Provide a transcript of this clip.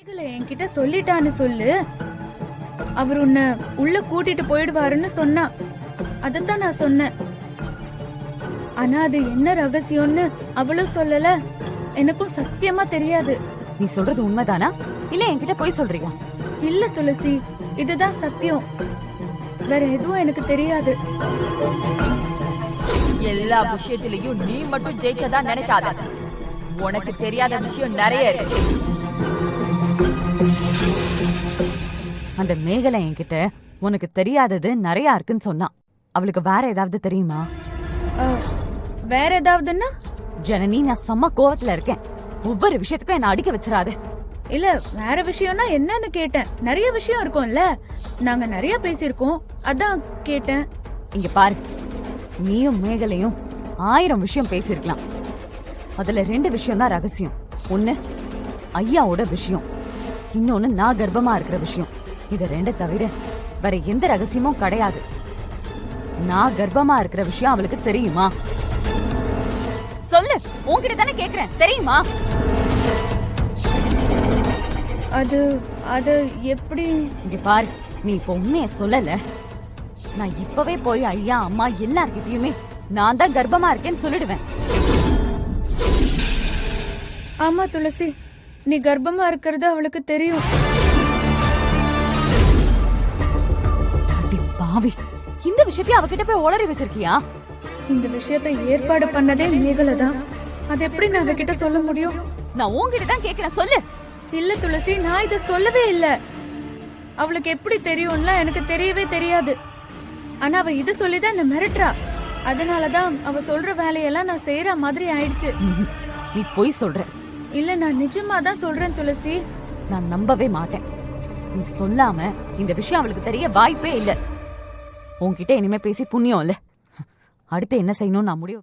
மேகலை என்கிட்ட சொல்லிட்டான்னு சொல்லு. அவர் உன்னை உள்ள கூட்டிட்டு போயிடுவாருன்னு சொன்னா. அதத்தான் நான் சொன்னேன். ஆனா அது என்ன ரகசியம்னு அவளும் சொல்லல. எனக்கும் சத்தியமா தெரியாது. நீ சொல்றது உண்மைதானா இல்ல என்கிட்ட போய் சொல்றியா? இல்ல துளசி, இதுதான் சத்தியம். வேற எதுவும் எனக்கு தெரியாது. எல்லா விஷயத்திலையும் நீ மட்டும் ஜெயிச்சதா நினைக்காத. உனக்கு தெரியாத விஷயம் நிறைய இருக்கு. அந்த மேகலை என்கிட்ட உனக்கு தெரியாதது நிறைய இருக்குன்னு சொன்னா. அவளுக்கு வேற ஏதாவது தெரியுமா? வேற ஏதாவதுன்னா? ஜனனி, நான் செம்ம கோவத்துல இருக்கேன். ஒவ்வொரு விஷயத்துக்கும் என்ன அடிக்க வச்சிடாத. இல்ல, வேற விஷயம்னா என்னன்னு கேட்டேன். நிறைய விஷயம் இருக்கும்ல, நாங்க நிறைய பேசிருக்கோம், அதான் கேட்டேன். இங்க பாரு, நீயும் மேகலையும் 1000 விஷயம் பேசிருக்கலாம். அதுல 2 விஷயம் தான் ரகசியம். ஒண்ணு ஐயாவோட விஷயம், இன்னொன்னு நான் கர்ப்பமா இருக்கிற விஷயம். இது 2 தவிர வேற எந்த ரகசியமும் கிடையாது. நான் கர்ப்பமா இருக்கிற விஷயம் அவளுக்கு தெரியுமா? சொல்லு, உன்கிட்ட தானே கேக்குறேன், தெரியுமா? அது அது எப்படி? இங்க பாரு, நீ இப்ப உண்மைய சொல்லல. நான் இப்பவே போய் ஐயா அம்மா எல்லார்கிட்டயுமே நான் தான் கர்ப்பமா இருக்கேன்னு சொல்லிடுவேன். ஆமா துளசி, நீ கர்ப்பமா இருக்கிறது அவளுக்கு தெரியும். அடி பாவி, இந்த விஷயத்தையும் அவகிட்ட போய் உளறி வச்சிருக்கியா? இந்த விஷயத்தை ஏற்பாடு பண்ணதே மேகலை தான். அது எப்படி நான் அவகிட்ட சொல்ல முடியும்? நான் உன்கிட்ட தான் கேக்குறேன், சொல்லு. இல்ல துளசி, நான் இத சொல்லவே இல்ல. அவளுக்கு எப்படி தெரியும்ல எனக்கு தெரியவே தெரியாது. ஆனா அவ இது சொல்லிதான் என்ன மிரட்டுறா. அதனாலதான் அவ சொல்ற வேலையெல்லாம் நான் செய்யற மாதிரி ஆயிடுச்சு. நீ போய் சொல்ற. இல்ல, நான் நிஜமா தான் சொல்றேன் துளசி. நான் நம்பவே மாட்டேன். நீ சொல்லாம இந்த விஷயம் அவளுக்கு தெரிய வாய்ப்பே இல்ல. உன்கிட்ட இனிமே பேசி புண்ணியம் இல்ல. அடுத்து என்ன செய்யணும் நான் முடிவு